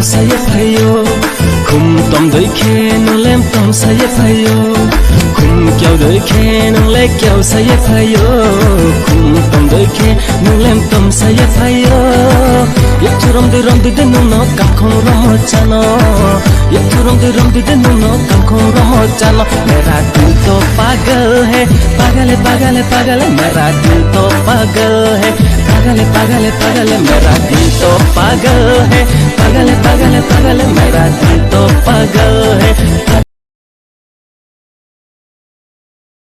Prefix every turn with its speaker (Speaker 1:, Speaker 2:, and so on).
Speaker 1: saya payo kum tom doi khe nang lem tom saya payo kum kyau doi khe nang le kyau saya payo kum tom doi khe nang lem tom saya payo yak thuram de ram de nung no kam khong ram chano yak thuram de ram de nung no kam khong ram chano mera dil to pagal hai pagal hai pagal hai pagal hai mera dil to pagal hai pagal hai pagal hai pagal hai mera dil to pagal hai pagal hai pagal hai pagal hai mera dil to pagal hai